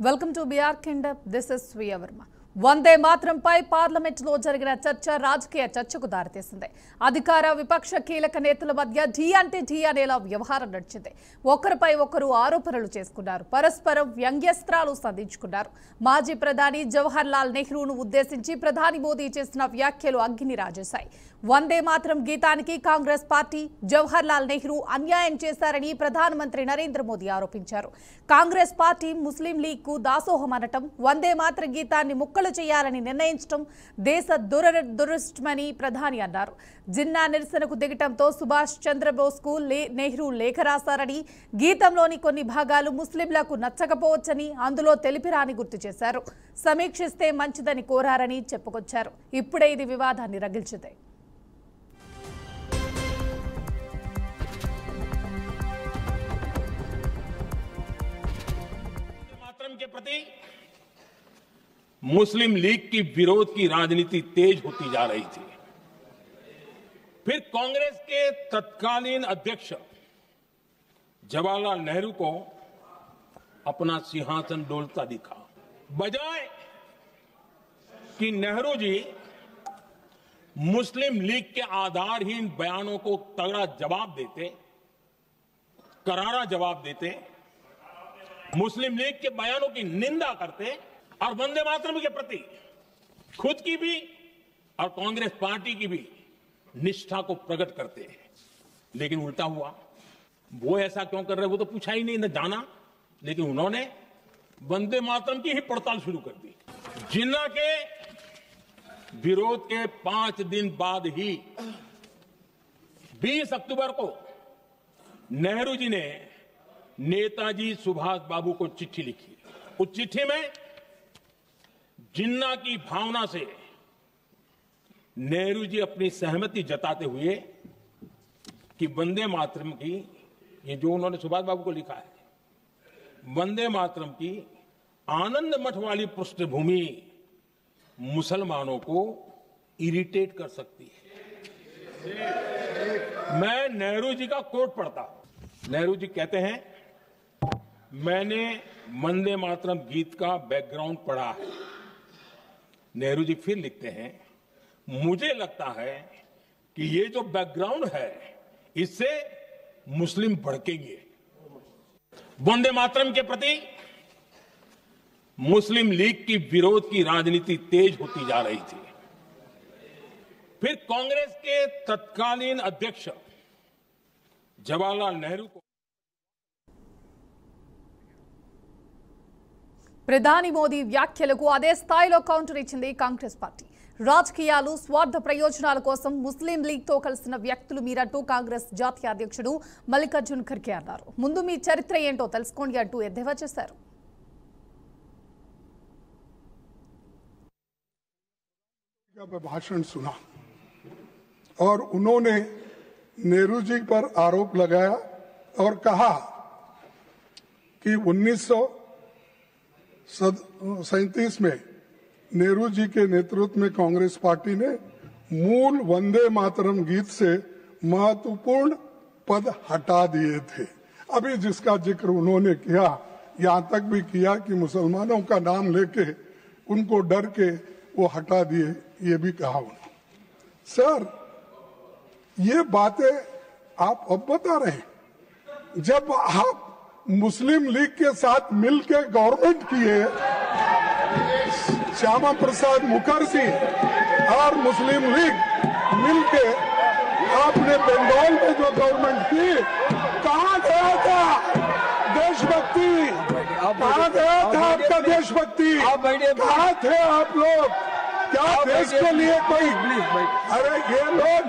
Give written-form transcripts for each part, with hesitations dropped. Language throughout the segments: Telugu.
వెల్కమ్ టు బిఆర్ కిండప్. This is Shreya Varma. వందే మాత్రంపై పార్లమెంటులో జరిగిన చర్చ రాజకీయ చర్చకు దారితీసింది. అధికార విపక్ష కీలక నేతల మధ్య ఢీ అంటే ఢీ అనేలా వ్యవహారం నడిచింది. ఒకరిపై ఒకరు ఆరోపణలు చేసుకున్నారు, పరస్పరం వ్యంగ్యస్త్రాలు సంధించుకున్నారు. మాజీ ప్రధాని జవహర్ లాల్ నెహ్రూను ఉద్దేశించి ప్రధాని మోదీ చేసిన వ్యాఖ్యలు అగ్ని రాజేశాయి. వందే మాత్రం గీతానికి కాంగ్రెస్ పార్టీ జవహర్ లాల్ నెహ్రూ అన్యాయం చేశారని ప్రధానమంత్రి నరేంద్ర మోదీ ఆరోపించారు. కాంగ్రెస్ పార్టీ ముస్లిం లీగ్ కు దాసోహం అనటం, వందే మాత్రం గీతాన్ని ముక్కలు చేయాలని నిర్ణయించడం దేశ దురదృష్టమని ప్రధాని అన్నారు. జిన్నా నిరసనకు దిగటంతో సుభాష్ చంద్రబోస్ కు నెహ్రూ లేఖ రాశారని, గీతంలోని కొన్ని భాగాలు ముస్లింలకు నచ్చకపోవచ్చని అందులో తెలిపిరాని గుర్తు చేశారు. సమీక్షిస్తే మంచిదని కోరారని చెప్పుకొచ్చారు. ఇప్పుడే ఇది వివాదాన్ని రగిల్చింది. के प्रति मुस्लिम लीग की विरोध की राजनीति तेज होती जा रही थी। फिर कांग्रेस के तत्कालीन अध्यक्ष जवाहरलाल नेहरू को अपना सिंहासन डोलता दिखा। बजाय कि नेहरू जी मुस्लिम लीग के आधारहीन बयानों को तगड़ा जवाब देते, करारा जवाब देते, मुस्लिम लीग के बयानों की निंदा करते और वंदे मातरम के प्रति खुद की भी और कांग्रेस पार्टी की भी निष्ठा को प्रकट करते हैं। लेकिन उल्टा हुआ। वो ऐसा क्यों कर रहे वो तो पूछा ही नहीं, न जाना। लेकिन उन्होंने वंदे मातरम की ही पड़ताल शुरू कर दी। जिन्ना के विरोध के 5 दिन बाद ही 20 अक्टूबर को नेहरू जी ने नेताजी सुभाष बाबू को चिट्ठी लिखी। उस चिट्ठी में जिन्ना की भावना से नेहरू जी अपनी सहमति जताते हुए कि वंदे मातरम की, ये जो उन्होंने सुभाष बाबू को लिखा है, वंदे मातरम की आनंद मठ वाली पृष्ठभूमि मुसलमानों को इरिटेट कर सकती है। मैं नेहरू जी का कोट पढ़ता हूं। नेहरू जी कहते हैं, मैंने वंदे मातरम गीत का बैकग्राउंड पढ़ा है। नेहरू जी फिर लिखते हैं, मुझे लगता है कि ये जो बैकग्राउंड है इससे मुस्लिम भड़केंगे। वंदे मातरम के प्रति मुस्लिम लीग की विरोध की राजनीति तेज होती जा रही थी। फिर कांग्रेस के तत्कालीन अध्यक्ष जवाहरलाल नेहरू को ప్రధాని మోదీ వ్యాఖ్యలకు అదే స్థాయిలో కౌంటర్ ఇచ్చింది కాంగ్రెస్ పార్టీ. రాజకీయాలు, స్వార్థ ప్రయోజనాల కోసం ముస్లిం లీగ్తో కలిసిన వ్యక్తులు మీరంటూ కాంగ్రెస్ జాతీయ అధ్యక్షుడు మల్లికార్జున్ ఖర్గే అన్నారు. ముందు మీ చరిత్ర ఏంటో తెలుసుకోండి అంటూ ఎద్దేవా చేశారు. भाषण सुना और उन्होंने नेहरू जी पर आरोप लगाया और कहा कि 1937 में नेहरू जी के नेतृत्व में कांग्रेस पार्टी ने मूल वंदे मातरम गीत से महत्वपूर्ण पद हटा दिए थे। अभी जिसका जिक्र उन्होंने किया, यहां तक भी किया कि मुसलमानों का नाम लेके उनको डर के वो हटा दिए, ये भी कहा उन्होंने। सर, ये बातें आप अब बता रहे हैं, जब आप मुस्लिम लीग के साथ मिलकर गवर्नमेंट किए, श्यामा प्रसाद मुखर्जी और मुस्लिम लीग मिलके आपने बंगाल में जो गवर्नमेंट की, कहां गया था देशभक्ति? कहां गया था आपका देशभक्ति? कहां थे आप लोग? क्या देश के लिए कोई? अरे ये लोग,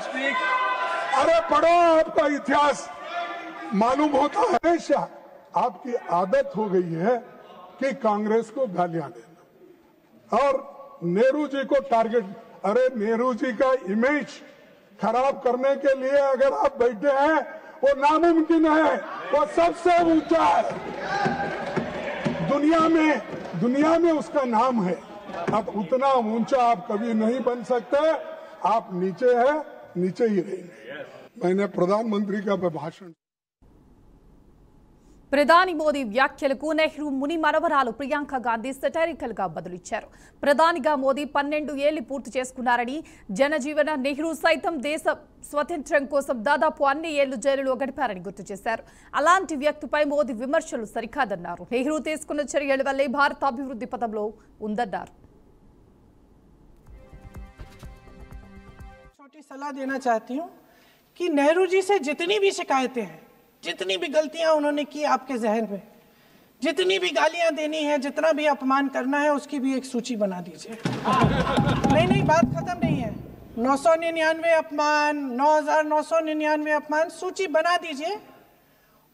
अरे पढ़ो, आपका इतिहास मालूम होता है। हमेशा आपकी आदत हो गई है कि कांग्रेस को गालियां देना और नेहरू जी को टारगेट। अरे नेहरू जी का इमेज खराब करने के लिए अगर आप बैठे हैं, वो नामुमकिन है, वो सबसे ऊंचा है दुनिया में उसका नाम है। अब उतना ऊंचा आप कभी नहीं बन सकते। आप नीचे है, नीचे ही रहेंगे। मैंने प्रधानमंत्री का भाषण ప్రధాని మోదీ వ్యాఖ్యలకు నెహ్రూ ముని మనవరాలు ప్రియాంక గాంధీ సెటైరికల్ గా బదులిచ్చారు. ప్రధానిగా మోదీ 12 ఏళ్లు పూర్తి చేసుకున్నారని, జనజీవన నెహ్రూ సైతం దేశ స్వతంత్రం కోసం దాదాపు అన్ని ఏళ్లు జైలులో గడిపారని గుర్తు చేశారు. అలాంటి వ్యక్తిపై మోదీ విమర్శలు సరికాదన్నారు. నెహ్రూ తీసుకున్న చర్యల వల్లే భారత్ అభివృద్ధి పథంలో ఉందన్నారు. छोटी सलाह देना चाहती हूँ कि नेहरू जी से जितनी भी शिकायतें हैं, जितनी भी गलतियां उन्होंने की आपके जहन में, जितनी भी गालियां देनी है, जितना भी अपमान करना है, उसकी भी एक सूची बना दीजिए। नहीं, बात खत्म नहीं है। 999 अपमान, 9,999 अपमान, सूची बना दीजिए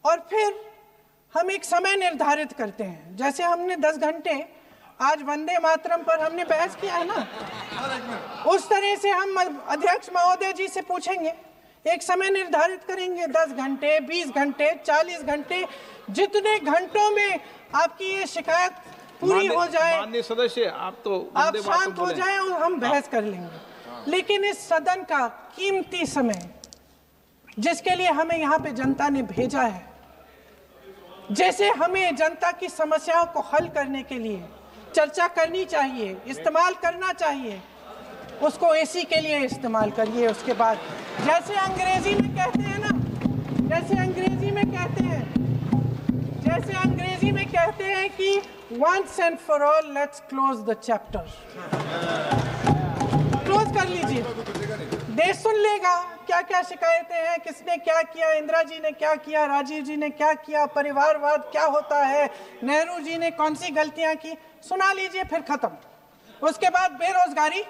और फिर हम एक समय निर्धारित करते हैं। जैसे हमने 10 घंटे आज वंदे मातरम पर हमने बहस किया है ना, उस तरह से हम अध्यक्ष महोदय जी से पूछेंगे, एक समय निर्धारित करेंगे, 10 घंटे, 20 घंटे, 40 घंटे, जितने घंटों में आपकी ये शिकायत पूरी हो जाए, माननीय सदस्य आप शांत हो जाए और हम बहस कर लेंगे। लेकिन इस सदन का कीमती समय, जिसके लिए हमें यहाँ पे जनता ने भेजा है, जैसे हमें जनता की समस्याओं को हल करने के लिए चर्चा करनी चाहिए, इस्तेमाल करना चाहिए, उसको एसी के लिए इस्तेमाल करिए। उसके बाद जैसे अंग्रेजी में कहते हैं ना, जैसे अंग्रेजी में कहते हैं कि once and for all let's close the chapter, close कर लीजिए। देश सुन लेगा क्या क्या शिकायतें हैं, किसने क्या किया, इंदिरा जी ने क्या किया, राजीव जी ने क्या किया, परिवारवाद क्या होता है, नेहरू जी ने कौन सी गलतियां की, सुना लीजिए, फिर खत्म। उसके बाद बेरोजगारी,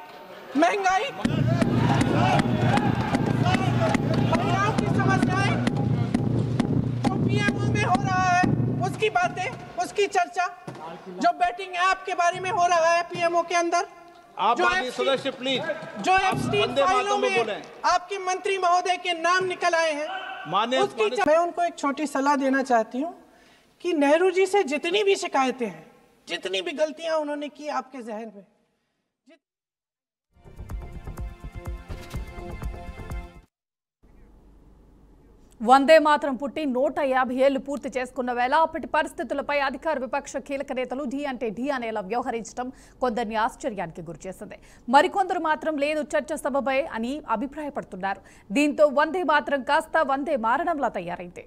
महंगाई, महिलाओं की समस्याएं, जो पीएमओ में हो रहा है उसकी बातें, उसकी चर्चा, जो बेटिंग ऐप के बारे में हो रहा है पीएमओ के अंदर, आप माननीय सदस्य प्लीज जो एप्स्टीन फाइलों में आपके मंत्री महोदय के नाम निकल आए हैं, मैं उनको एक छोटी सलाह देना चाहती हूँ कि नेहरू जी से जितनी भी शिकायतें हैं, जितनी भी गलतियां उन्होंने की आपके जहन में, వందే మాత్రం పుట్టి 150 ఏళ్లు పూర్తి చేసుకున్న వేళ అప్పటి పరిస్థితులపై అధికార విపక్ష కీలక నేతలు ఢీ అంటే ఢీ అనేలా వ్యవహరించడం కొందరిని ఆశ్చర్యానికి గురిచేసింది. మరికొందరు మాత్రం లేదు చర్చ సబబే అని అభిప్రాయపడుతున్నారు. దీంతో వందే మాత్రం కాస్త వందే మారణంలా తయారైంది.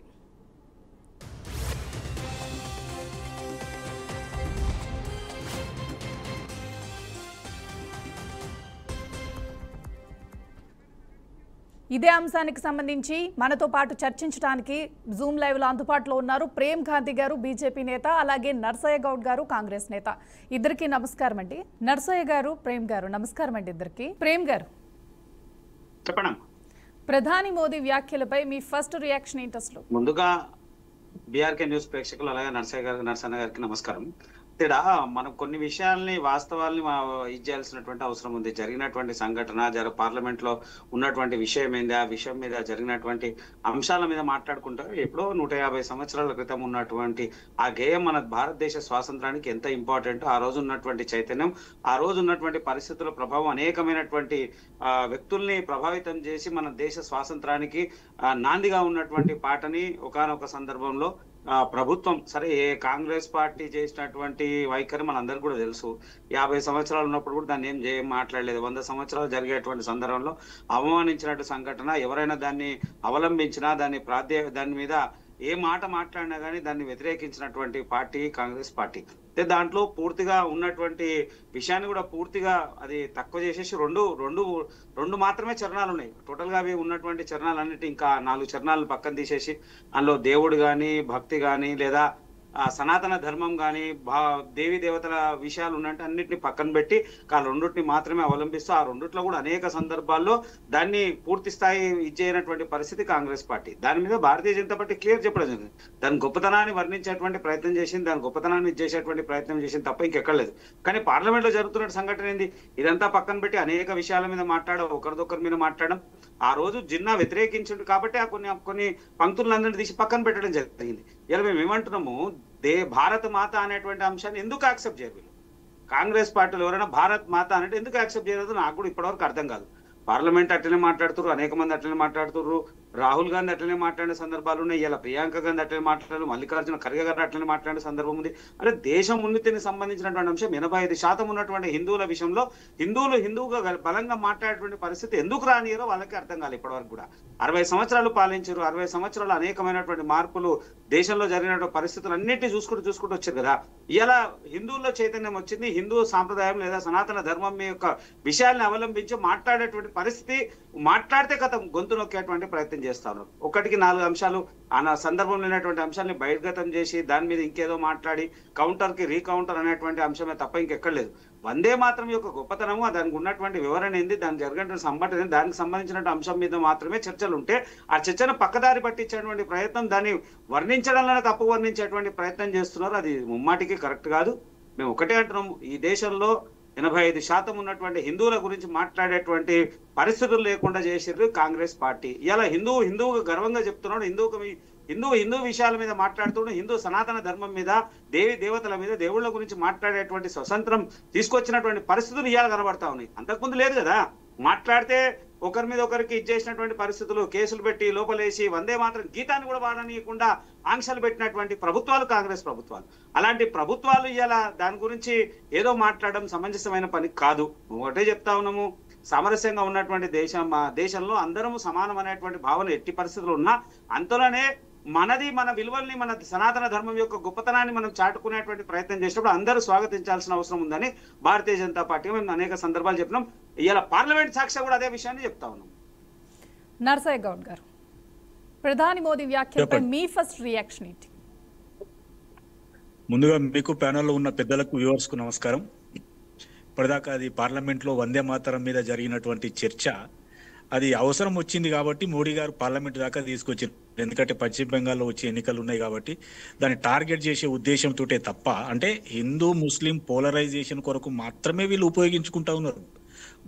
ఇదే అంశానికి సంబంధించి మనతో పాటు చర్చించడానికి జూమ్ లైవ్ లో అందుబాటులో ఉన్నారు ప్రేమ్ గాంధీ గారు, బీజేపీ నేత, అలాగే నర్సయ్య గౌడ్ గారు, కాంగ్రెస్ నేత. ఇద్దరికి నమస్కారం అండి. నర్సయ్య గారు, ప్రేమ్ గారు, నమస్కారం అండి ఇద్దరికి. ప్రేమ్ గారు చెప్పండి. ప్రధాని మోదీ వ్యాఖ్యలపై మీ ఫస్ట్ రియాక్షన్ ఏంటి అసలు? ముందుగా బీఆర్కే న్యూస్ ప్రేక్షకులు అలాగే నర్సన్న గారికి నమస్కారం. ఇక్కడ మనం కొన్ని విషయాల్ని, వాస్తవాల్ని ఇది చేయాల్సినటువంటి అవసరం ఉంది. జరిగినటువంటి సంఘటన, పార్లమెంట్ లో ఉన్నటువంటి విషయం ఏంది, ఆ విషయం మీద జరిగినటువంటి అంశాల మీద మాట్లాడుకుంటారు. ఎప్పుడో 150 సంవత్సరాల క్రితం ఉన్నటువంటి ఆ గేయం మన భారతదేశ స్వాతంత్రానికి ఎంత ఇంపార్టెంట్, ఆ రోజు ఉన్నటువంటి చైతన్యం, ఆ రోజు ఉన్నటువంటి పరిస్థితుల ప్రభావం అనేకమైనటువంటి వ్యక్తుల్ని ప్రభావితం చేసి మన దేశ స్వాతంత్రానికి నాందిగా ఉన్నటువంటి పాటని ఒకానొక సందర్భంలో ప్రభుత్వం, సరే ఏ కాంగ్రెస్ పార్టీ చేసినటువంటి వైఖరి మనందరికీ కూడా తెలుసు. 50 సంవత్సరాలు ఉన్నప్పుడు కూడా దాన్ని ఏం మాట్లాడలేదు. 100 సంవత్సరాలు జరిగేటువంటి సందర్భంలో అవమానించినట్టు సంఘటన, ఎవరైనా దాన్ని అవలంబించినా, దాని మీద ఏ మాట మాట్లాడినా కానీ దాన్ని వ్యతిరేకించినటువంటి పార్టీ కాంగ్రెస్ పార్టీ. దాంట్లో పూర్తిగా ఉన్నటువంటి విషయాన్ని కూడా పూర్తిగా అది తక్కువ చేసేసి రెండు మాత్రమే చరణాలు ఉన్నాయి. టోటల్ గా అవి ఉన్నటువంటి చరణాలన్నిటి ఇంకా 4 చరణాలను పక్కన తీసేసి అందులో దేవుడు గాని, భక్తి గాని, లేదా సనాతన ధర్మం కానీ, దేవీ దేవతల విషయాలు ఉన్నట్టు అన్నింటినీ పక్కన పెట్టి రెండింటిని మాత్రమే అవలంబిస్తూ ఆ రెండిట్లో కూడా అనేక సందర్భాల్లో దాన్ని పూర్తి స్థాయి ఇచ్చేయనటువంటి పరిస్థితి కాంగ్రెస్ పార్టీ. దాని మీద భారతీయ జనతా పార్టీ క్లియర్ చెప్పడం జరిగింది. దాని గొప్పతనాన్ని వర్ణించేటువంటి ప్రయత్నం చేసింది, దాని గొప్పతనాన్ని చేసేటువంటి ప్రయత్నం చేసింది తప్ప ఇంకెక్కర్లేదు. కానీ పార్లమెంట్ లో జరుగుతున్న సంఘటన ఏంది, ఇదంతా పక్కన పెట్టి అనేక విషయాల మీద ఒకరిదొకరి మీద మాట్లాడడం. ఆ రోజు జిన్నా వ్యతిరేకించండు కాబట్టి ఆ కొన్ని పంక్తులందరినీ తీసి పక్కన పెట్టడం జరిగింది. ఇలా మేము ఏమంటున్నాము, భారత మాత అనేటువంటి అంశాన్ని ఎందుకు యాక్సెప్ట్ చేయరు? కాంగ్రెస్ పార్టీలో ఎవరైనా భారత్ మాత అంటే ఎందుకు యాక్సెప్ట్ చేయలేదు నాకు కూడా ఇప్పటివరకు అర్థం కాదు. పార్లమెంట్ అట్లనే మాట్లాడుతున్నారు, అనేక మంది అట్లనే మాట్లాడుతున్నారు, రాహుల్ గాంధీ అట్లనే మాట్లాడిన సందర్భాలు ఉన్నాయి, ఇలా ప్రియాంక గాంధీ అట్లనే మాట్లాడారు, మల్లికార్జున ఖర్గే గారు అట్లనే మాట్లాడిన సందర్భం ఉంది. అంటే దేశం ఉన్నతిని సంబంధించినటువంటి అంశం 85% ఉన్నటువంటి హిందువుల విషయంలో హిందువుగా బలంగా మాట్లాడేటువంటి పరిస్థితి ఎందుకు రానియరో వాళ్ళకి అర్థం కాలేదు ఇప్పటివరకు కూడా. 60 సంవత్సరాలు పాలించారు, 60 సంవత్సరాలు అనేకమైనటువంటి మార్పులు దేశంలో జరిగినటువంటి పరిస్థితులు అన్నింటినీ చూసుకుంటూ వచ్చారు కదా. ఇలా హిందువుల్లో చైతన్యం వచ్చింది, హిందూ సాంప్రదాయం లేదా సనాతన ధర్మం యొక్క విషయాల్ని అవలంబించి మాట్లాడేటువంటి పరిస్థితి, మాట్లాడితే కథ గొంతు నొక్కేటువంటి ప్రయత్నం చేస్తా ఉన్నారు. 1-4 అంశాలు ఆ సందర్భం లేనటువంటి అంశాన్ని బహిర్గతం చేసి దాని మీద ఇంకేదో మాట్లాడి కౌంటర్ కి రీకౌంటర్ అనేటువంటి అంశమే తప్ప ఇంకెక్కడ లేదు. వందే మాత్రం యొక్క గొప్పతనము, దానికి ఉన్నటువంటి వివరణ ఏంది, దానికి జరిగినటువంటి సంఘటన, దానికి సంబంధించిన అంశం మీద మాత్రమే చర్చలు ఉంటే ఆ చర్చను పక్కదారి పట్టించేటువంటి ప్రయత్నం, దాన్ని వర్ణించడంలోనే తప్పు వర్ణించేటువంటి ప్రయత్నం చేస్తున్నారు. అది ముమ్మాటికి కరెక్ట్ కాదు. మేము ఒకటే అంటున్నాం, ఈ దేశంలో 85% ఉన్నటువంటి హిందువుల గురించి మాట్లాడేటువంటి పరిస్థితులు లేకుండా చేసిర్రు కాంగ్రెస్ పార్టీ. ఇలా హిందువుగా గర్వంగా చెప్తున్నాడు, హిందూ విషయాల మీద మాట్లాడుతూ హిందూ సనాతన ధర్మం మీద, దేవతల మీద, దేవుళ్ళ గురించి మాట్లాడేటువంటి స్వతంత్రం తీసుకొచ్చినటువంటి పరిస్థితులు ఇవాళ కనబడతా ఉన్నాయి. అంతకుముందు లేదు కదా. మాట్లాడితే ఒకరి మీద ఒకరికి ఇచ్చేసినటువంటి పరిస్థితులు, కేసులు పెట్టి లోపలేసి వందే మాత్రం గీతాన్ని కూడా వాడనీయకుండా ఆంక్షలు పెట్టినటువంటి ప్రభుత్వాలు కాంగ్రెస్ ప్రభుత్వాలు. అలాంటి ప్రభుత్వాలు ఇలా దాని గురించి ఏదో మాట్లాడడం సమంజసమైన పని కాదు. ఒకటే చెప్తా ఉన్నాము, సామరస్యంగా ఉన్నటువంటి దేశంలో అందరం సమానం అనేటువంటి భావన ఎట్టి పరిస్థితులు ఉన్నా, అంతలోనే మన విలువల్ని, మన సనాతన ధర్మం యొక్క గొప్పతనాన్ని మనం చాటుకునేటువంటి ప్రయత్నం చేసినప్పుడు అందరూ స్వాగతించాల్సిన అవసరం ఉందని భారతీయ జనతా పార్టీ మేము అనేక సందర్భాలు చెప్పినాం. ఇలా పార్లమెంట్ సాక్షి కూడా అదే విషయాన్ని చెప్తా ఉన్నాం. నర్సయ్య గౌడ్ గారు, ప్రధాని మోదీ వ్యాఖ్యలపై మీ ఫస్ట్ రియాక్షన్ ఏంటి? ముందుగా మీకు ప్యానెల్లో ఉన్న పెద్దలకు, వ్యూవర్స్ కు నమస్కారం. ఇప్పటిదాకా అది పార్లమెంట్లో వందే మాతరం మీద జరిగినటువంటి చర్చ, అది అవసరం వచ్చింది కాబట్టి మోడీ గారు పార్లమెంట్ దాకా తీసుకొచ్చారు. ఎందుకంటే పశ్చిమ బెంగాల్లో వచ్చే ఎన్నికలు ఉన్నాయి కాబట్టి దాన్ని టార్గెట్ చేసే ఉద్దేశంతో తప్ప, అంటే హిందూ ముస్లిం పోలరైజేషన్ కొరకు మాత్రమే వీళ్ళు ఉపయోగించుకుంటా ఉన్నారు.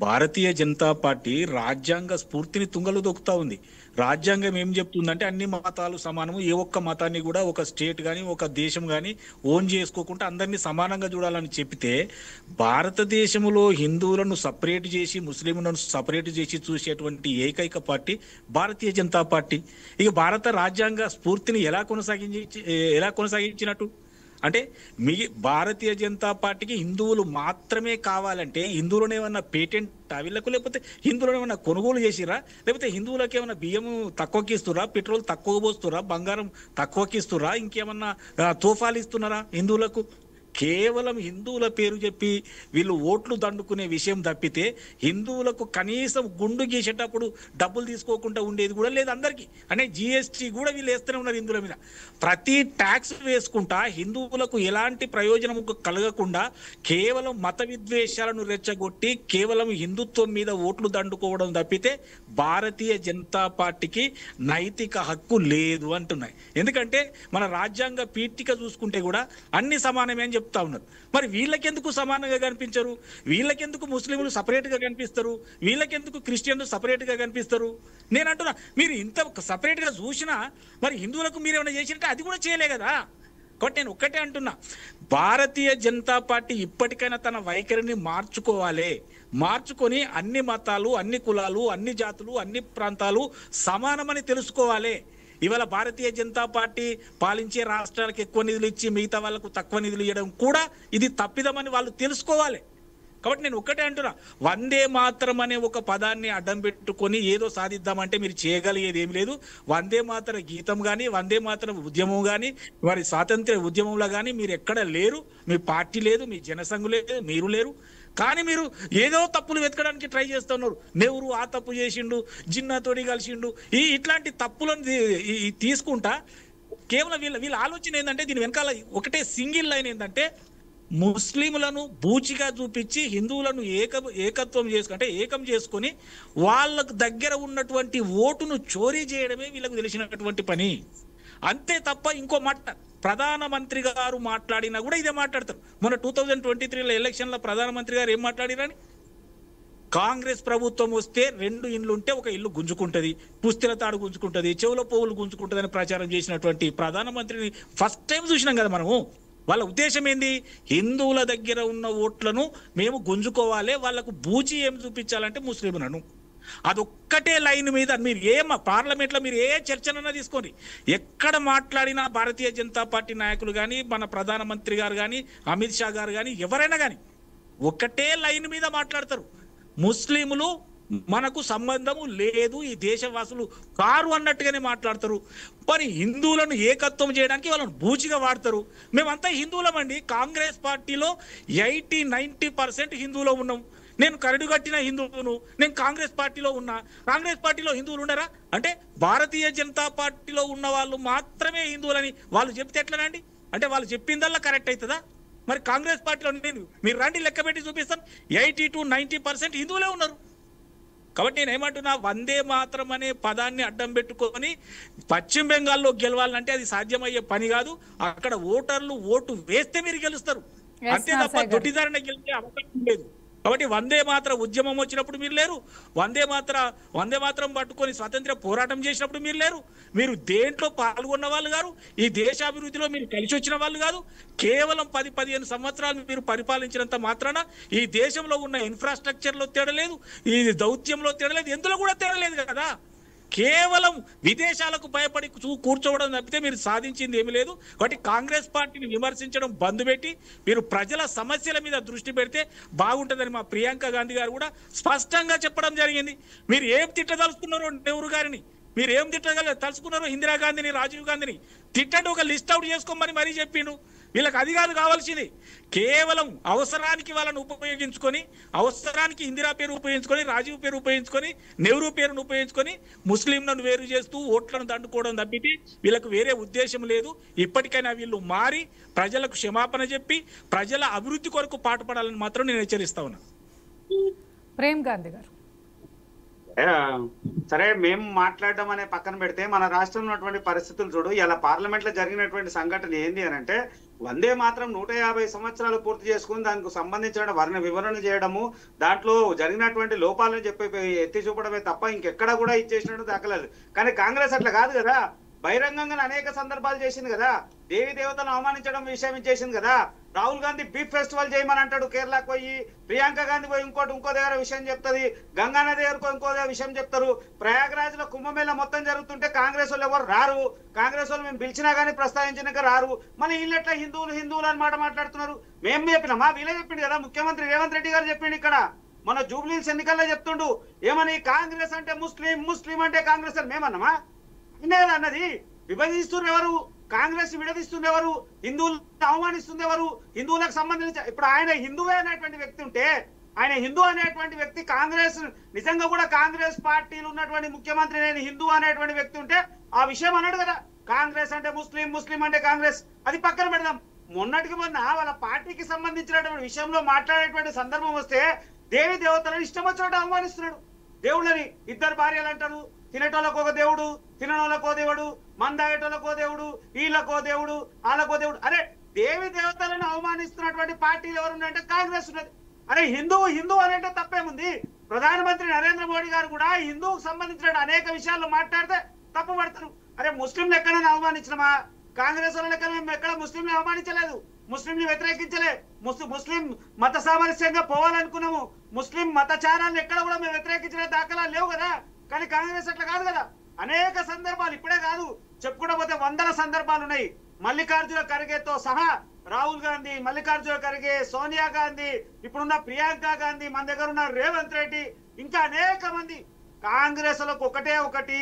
భారతీయ జనతా పార్టీ రాజ్యాంగ స్ఫూర్తిని తుంగలు దొక్కుతా ఉంది. రాజ్యాంగం ఏం చెప్తుందంటే అన్ని మతాలు సమానము, ఏ ఒక్క మతాన్ని కూడా ఒక స్టేట్ కానీ ఒక దేశం కానీ ఓన్ చేసుకోకుండా అందరినీ సమానంగా చూడాలని చెప్పితే, భారతదేశంలో హిందువులను సపరేట్ చేసి ముస్లింలను సపరేట్ చేసి చూసేటువంటి ఏకైక పార్టీ భారతీయ జనతా పార్టీ. ఇక భారత రాజ్యాంగ స్ఫూర్తిని ఎలా కొనసాగించినట్టు అంటే, భారతీయ జనతా పార్టీకి హిందువులు మాత్రమే కావాలంటే హిందువులను ఏమన్నా పేటెంట్ వీళ్ళకు, లేకపోతే హిందువులను ఏమన్నా కొనుగోలు చేసిరా, లేకపోతే హిందువులకు ఏమన్నా బియ్యము తక్కువకి ఇస్తురా, పెట్రోల్ తక్కువ పోస్తురా, బంగారం తక్కువకి ఇస్తురా, ఇంకేమన్నా తోఫాలు ఇస్తున్నారా హిందువులకు? కేవలం హిందువుల పేరు చెప్పి వీళ్ళు ఓట్లు దండుకునే విషయం తప్పితే, హిందువులకు కనీసం గుండు గీసేటప్పుడు డబ్బులు తీసుకోకుండా ఉండేది కూడా లేదు అందరికీ. అంటే జిఎస్టీ కూడా వీళ్ళు వేస్తూనే ఉన్నారు హిందువుల మీద. ప్రతి ట్యాక్స్ వేసుకుంటా హిందువులకు ఎలాంటి ప్రయోజనం కలగకుండా కేవలం మత విద్వేషాలను రెచ్చగొట్టి కేవలం హిందుత్వం మీద ఓట్లు దండుకోవడం తప్పితే భారతీయ జనతా పార్టీకి నైతిక హక్కు లేదు అంటున్నాయి. ఎందుకంటే మన రాజ్యాంగ పీఠిక చూసుకుంటే కూడా అన్ని సమానమే అని చెప్తా ఉన్నారు. మరి వీళ్ళకెందుకు సమానంగా కనిపించరు? వీళ్ళకెందుకు ముస్లింలు సపరేట్ గా కనిపిస్తారు? వీళ్ళకెందుకు క్రిస్టియన్లు సపరేట్ గా కనిపిస్తారు? నేను అంటున్నా, మీరు ఇంత సపరేట్ గా చూసినా మరి హిందువులకు మీరు ఏమైనా చేసినట్టే అది కూడా చేయలే కదా. కాబట్టి నేను ఒక్కటే అంటున్నా, భారతీయ జనతా పార్టీ ఇప్పటికైనా తన వైఖరిని మార్చుకొని అన్ని మతాలు, అన్ని కులాలు, అన్ని జాతులు, అన్ని ప్రాంతాలు సమానమని తెలుసుకోవాలి. ఇవాళ భారతీయ జనతా పార్టీ పాలించే రాష్ట్రాలకు ఎక్కువ నిధులు ఇచ్చి మిగతా వాళ్ళకు తక్కువ నిధులు ఇవ్వడం కూడా ఇది తప్పిదమని వాళ్ళు తెలుసుకోవాలి. కాబట్టి నేను ఒక్కటే అంటున్నా, వందే మాతరం అనే ఒక పదాన్ని అడ్డం పెట్టుకొని ఏదో సాధిద్దామంటే మీరు చేయగలిగేది ఏమి లేదు. వందే మాతర గీతం కానీ, వందే మాతరం ఉద్యమం కానీ, మరి స్వాతంత్ర్య ఉద్యమంలో కానీ మీరు ఎక్కడ లేరు. మీ పార్టీ లేదు, మీ జనసంఘ లేదు, మీరు లేరు. కానీ మీరు ఏదో తప్పులు వెతకడానికి ట్రై చేస్తున్నారు. నెహ్రూ ఆ తప్పు చేసిండు, జిన్నాతోటి కలిసిండు, ఇట్లాంటి తప్పులను తీసుకుంటా కేవలం వీళ్ళ ఆలోచన ఏంటంటే, దీని వెనకాల ఒకటే సింగిల్ లైన్ ఏంటంటే, ముస్లింలను బూచిగా చూపించి హిందువులను ఏకం చేసుకొని వాళ్ళకు దగ్గర ఉన్నటువంటి ఓటును చోరీ చేయడమే వీళ్ళకు తెలిసినటువంటి పని. అంతే తప్ప ఇంకో మాట ప్రధానమంత్రి గారు మాట్లాడినా కూడా ఇదే మాట్లాడతారు. మన 2023 ఎలక్షన్ల ప్రధానమంత్రి గారు ఏం మాట్లాడిరని, కాంగ్రెస్ ప్రభుత్వం వస్తే 2 ఇండ్లు ఉంటే ఒక ఇల్లు గుంజుకుంటది, పుస్తెల తాడు గుంజుకుంటది, చెవుల పువ్వులు గుంజుకుంటది అని ప్రచారం చేసినటువంటి ప్రధానమంత్రిని ఫస్ట్ టైం చూసినాం కదా మనము. వాళ్ళ ఉద్దేశం ఏంది? హిందువుల దగ్గర ఉన్న ఓట్లను మేము గుంజుకోవాలి, వాళ్ళకు బూచి ఏం చూపించాలంటే ముస్లింలను. అదొక్కటే లైన్ మీద మీరు పార్లమెంట్లో మీరు ఏ చర్చనన్నా తీసుకోండి, ఎక్కడ మాట్లాడినా భారతీయ జనతా పార్టీ నాయకులు కానీ, మన ప్రధానమంత్రి గారు కానీ, అమిత్ షా గారు కానీ, ఎవరైనా కానీ ఒకటే లైన్ మీద మాట్లాడతారు. ముస్లింలు మనకు సంబంధము లేదు, ఈ దేశవాసులు కారు అన్నట్టుగానే మాట్లాడతారు. మరి హిందువులను ఏకత్వం చేయడానికి వాళ్ళని బూచిగా వాడతారు. మేమంతా హిందువులమండి. కాంగ్రెస్ పార్టీలో 80-90% హిందువులో ఉన్నాం. నేను కరడు కట్టిన హిందువును, నేను కాంగ్రెస్ పార్టీలో ఉన్నా. కాంగ్రెస్ పార్టీలో హిందువులు ఉండరా అంటే భారతీయ జనతా పార్టీలో ఉన్న వాళ్ళు మాత్రమే హిందువులని వాళ్ళు చెప్తే ఎట్లనండి? అంటే వాళ్ళు చెప్పిందల్లా కరెక్ట్ అవుతుందా? మరి కాంగ్రెస్ పార్టీలో మీరు రండి లెక్క పెట్టి చూపిస్తాను, 80-90% హిందువులే ఉన్నారు. కాబట్టి నేను ఏమంటున్నా, వందే మాత్రం అనే పదాన్ని అడ్డం పెట్టుకొని పశ్చిమ బెంగాల్లో గెలవాలంటే అది సాధ్యమయ్యే పని కాదు. అక్కడ ఓటర్లు ఓటు వేస్తే మీరు గెలుస్తారు, అంతే తప్ప దొడ్డిదారిన గెలిచే అవకాశం లేదు. కాబట్టి వందే మాత్రం ఉద్యమం వచ్చినప్పుడు మీరు లేరు, వందే మాత్రం పట్టుకొని స్వాతంత్ర పోరాటం చేసినప్పుడు మీరు లేరు. మీరు దేంట్లో పాల్గొన్న వాళ్ళు కాదు, ఈ దేశాభివృద్ధిలో మీరు కలిసి వచ్చిన వాళ్ళు కాదు. కేవలం 10-15 సంవత్సరాలు మీరు పరిపాలించినంత మాత్రాన ఈ దేశంలో ఉన్న ఇన్ఫ్రాస్ట్రక్చర్లో తేడలేదు, ఈ దౌత్యంలో తేడలేదు, ఎందులో కూడా తేడలేదు కదా. కేవలం విదేశాలకు భయపడి కూర్చోవడం తప్పితే మీరు సాధించింది ఏమీ లేదు. కాబట్టి కాంగ్రెస్ పార్టీని విమర్శించడం బంద్ పెట్టి మీరు ప్రజల సమస్యల మీద దృష్టి పెడితే బాగుంటుందని మా ప్రియాంక గాంధీ గారు కూడా స్పష్టంగా చెప్పడం జరిగింది. మీరు ఏం తిట్టదలుచుకున్నారో నెహ్రూ గారిని, మీరు ఏం తలుచుకున్నారో ఇందిరాగాంధీని, రాజీవ్ గాంధీని తిట్టండి, ఒక లిస్ట్ అవుట్ చేసుకోమని మరీ చెప్పిండు. వీళ్ళకి అది కాదు కావాల్సింది, కేవలం అవసరానికి వాళ్ళని ఉపయోగించుకొని, అవసరానికి ఇందిరా పేరు ఉపయోగించుకొని, రాజీవ్ పేరు ఉపయోగించుకొని, నెహ్రూ పేరును ఉపయోగించుకొని ముస్లింలను వేరు చేస్తూ ఓట్లను దండుకోవడం తప్పితే వీళ్ళకు వేరే ఉద్దేశం లేదు. ఇప్పటికైనా వీళ్ళు మారి ప్రజలకు క్షమాపణ చెప్పి ప్రజల అభివృద్ధి కొరకు పాటుపడాలని మాత్రం నేను హెచ్చరిస్తా ఉన్నా. ప్రేమ్ గాంధీ గారు, సరే మేము మాట్లాడడం అనే పక్కన పెడితే మన రాష్ట్రంలో ఉన్నటువంటి పరిస్థితులు చూడు. ఇలా పార్లమెంట్ లో జరిగినటువంటి సంఘటన ఏంది అని అంటే, వందే మాత్రం 150 సంవత్సరాలు పూర్తి చేసుకుని దానికి సంబంధించిన వివరణ చేయడము, దాంట్లో జరిగినటువంటి లోపాలను చెప్పి ఎత్తి చూపడమే తప్ప ఇంకెక్కడ కూడా ఇచ్చేసినట్టు దాఖలేదు. కానీ కాంగ్రెస్ అట్లా కాదు కదా, బహిరంగంగా అనేక సందర్భాలు చేసింది కదా. దేవి దేవతలను అవమానించడం విషయం చేసింది కదా. రాహుల్ గాంధీ బీఫ్ ఫెస్టివల్ చేయమని అంటాడు కేరళకు పోయి, ప్రియాంక గాంధీ పోయి ఇంకో దగ్గర విషయం చెప్తుంది, గంగానది దగ్గరకు ఇంకో విషయం చెప్తారు. ప్రయాగరాజ్ లో కుంభమేళ మొత్తం జరుగుతుంటే కాంగ్రెస్ వాళ్ళు ఎవరు రారు, కాంగ్రెస్ వాళ్ళు మేము పిలిచినా కానీ ప్రస్తావించినాక రారు. మళ్ళీ వీళ్ళెట్లా హిందువులు అన్నమాట మాట్లాడుతున్నారు. మేము చెప్పినామా? వీళ్ళే చెప్పిండు కదా, ముఖ్యమంత్రి రేవంత్ రెడ్డి గారు చెప్పిండు ఇక్కడ మన జూబ్లీహిల్స్ ఎన్నికల్లో చెప్తుండు. ఏమని, కాంగ్రెస్ అంటే ముస్లిం అంటే కాంగ్రెస్ అని మేమన్నామా? అన్నది విభజిస్తున్న ఎవరు? కాంగ్రెస్ విడదీస్తుంది ఎవరు? హిందువులు అవమానిస్తుంది ఎవరు? హిందువులకు సంబంధించి ఇప్పుడు ఆయన హిందువే అనేటువంటి వ్యక్తి ఉంటే, ఆయన హిందూ అనేటువంటి వ్యక్తి కాంగ్రెస్ నిజంగా కూడా కాంగ్రెస్ పార్టీలు ఉన్నటువంటి ముఖ్యమంత్రి నేను హిందూ అనేటువంటి వ్యక్తి ఉంటే ఆ విషయం అన్నాడు కదా. కాంగ్రెస్ అంటే ముస్లిం అంటే కాంగ్రెస్, అది పక్కన పెడదాం. మొన్నటికి మొన్న వాళ్ళ పార్టీకి సంబంధించినటువంటి విషయంలో మాట్లాడేటువంటి సందర్భం వస్తే దేవి దేవతలను ఇష్టం వచ్చినట్టు అవమానిస్తున్నాడు. దేవుళ్ళని ఇద్దరు భార్యలు అంటారు, తినేటోళ్ళకో ఒక దేవుడు, తిననోళ్ళకో దేవుడు, మందాయేటోళ్ళకో దేవుడు, వీళ్ళకో దేవుడు, వాళ్ళకో దేవుడు. అరే దేవి దేవతలను అవమానిస్తున్నటువంటి పార్టీలు ఎవరున్నాయంటే కాంగ్రెస్ ఉన్నది. అరే హిందూ అనేటే తప్పేముంది? ప్రధానమంత్రి నరేంద్ర మోడీ గారు కూడా హిందువుకు సంబంధించిన అనేక విషయాల్లో మాట్లాడితే తప్పు పడతారు. అరే ముస్లింలు ఎక్కడైనా అవమానించినమా? కాంగ్రెస్ వాళ్ళ లెక్క మేము ఎక్కడ ముస్లింలు అవమానించలేదు, ముస్లింలు వ్యతిరేకించలే, ముస్లిం మత సామరస్యంగా పోవాలనుకున్నాము. ముస్లిం మతచారాలను ఎక్కడ కూడా మేము వ్యతిరేకించిన దాఖలాలు లేవు కదా. కానీ కాంగ్రెస్ అట్లా కాదు కదా. అనేక సందర్భాలు, ఇప్పుడే కాదు చెప్పుకుంటూ పోతే 100 సందర్భాలు ఉన్నాయి. మల్లికార్జున ఖర్గేతో సహా రాహుల్ గాంధీ, మల్లికార్జున ఖర్గే, సోనియా గాంధీ, ఇప్పుడున్న ప్రియాంక గాంధీ, మన దగ్గర ఉన్న రేవంత్ రెడ్డి, ఇంకా అనేక మంది కాంగ్రెస్ లకు ఒకటి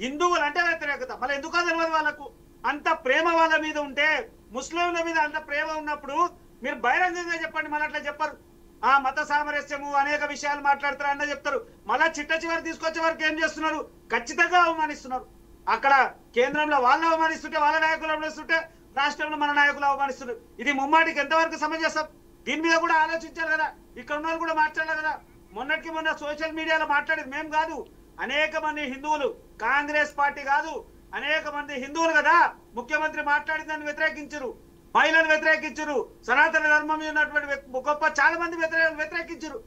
హిందువులు అంటే వ్యతిరేకత. మళ్ళీ ఎందుకో తెలియదు వాళ్ళకు. అంత ప్రేమ వాళ్ళ మీద ఉంటే, ముస్లింల మీద అంత ప్రేమ ఉన్నప్పుడు మీరు బహిరంగంగా చెప్పండి. మళ్ళీ అట్లా చెప్పరు. ఆ మత సామరస్యము అనేక విషయాలు మాట్లాడతారు అన్న చెప్తారు. మళ్ళా చివరి తీసుకొచ్చే వరకు ఏం చేస్తున్నారు? ఖచ్చితంగా అవమానిస్తున్నారు. అక్కడ కేంద్రంలో వాళ్ళు అవమానిస్తుంటే, వాళ్ళ నాయకులు అవమానిస్తుంటే, రాష్ట్రంలో మన నాయకులు అవమానిస్తున్నారు. ఇది ముమ్మాటికి ఎంతవరకు సమంజసం? దీని మీద కూడా ఆలోచించాలి కదా. ఇక్కడ ఉన్న కూడా మాట్లాడాలి కదా. మొన్నటికి మొన్న సోషల్ మీడియాలో మాట్లాడేది మేము కాదు, అనేక మంది హిందువులు, కాంగ్రెస్ పార్టీ కాదు, అనేక మంది హిందువులు కదా ముఖ్యమంత్రి మాట్లాడిన దాన్ని వ్యతిరేకించరు, మహిళలు వ్యతిరేకించరు, సనాతన ధర్మం మీద ఉన్నటువంటి గొప్ప చాలా మంది వ్యతిరేకించరు.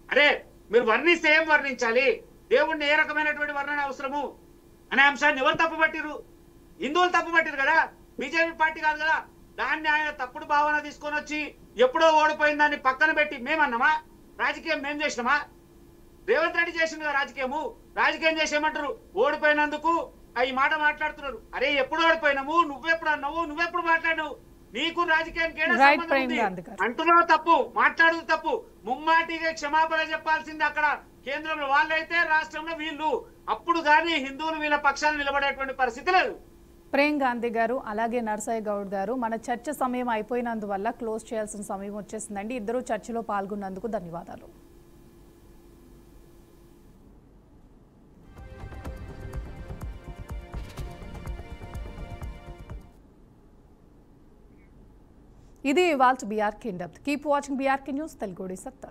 అరే మీరు వర్ణిస్తే ఏం వర్ణించాలి? దేవుణ్ణి ఏ రకమైనటువంటి వర్ణన అవసరము అనే అంశాన్ని ఎవరు తప్పుపట్టిరు? హిందువులు తప్పుపట్టిరు కదా, బీజేపీ పార్టీ కాదు కదా. దాన్ని ఆయన తప్పుడు భావన తీసుకొని వచ్చి ఎప్పుడో ఓడిపోయిన దాన్ని పక్కన పెట్టి మేమన్నామా? రాజకీయం మేం చేసినామా? రేవంత్ రెడ్డి చేసిన రాజకీయం చేసేయమంటారు. ఓడిపోయినందుకు ఈ మాట మాట్లాడుతున్నారు. అరే ఎప్పుడు ఓడిపోయినాము, నువ్వెప్పుడు అన్నావు, నువ్వెప్పుడు మాట్లాడినావు, నీకు రాజకీయానికి అంటున్నావు తప్పు, మాట్లాడుతూ తప్పు. ముమ్మాటిగా క్షమాపణ చెప్పాల్సింది అక్కడ కేంద్రంలో వాళ్ళైతే, రాష్ట్రంలో వీళ్ళు. అప్పుడు కానీ హిందువులు వీళ్ళ పక్షాన్ని నిలబడేటువంటి పరిస్థితి లేదు. ప్రేమ్ గాంధీ గారు అలాగే నర్సయ్య గౌడ్ గారు, మన చర్చ సమయం అయిపోయినందువల్ల క్లోజ్ చేయాల్సిన సమయం వచ్చేసిందండి. ఇద్దరు చర్చలో పాల్గొన్నందుకు ధన్యవాదాలు. ఇది ఇవాల్టి BRK in depth. Keep watching BRK news తెలుగుడి సత్తా.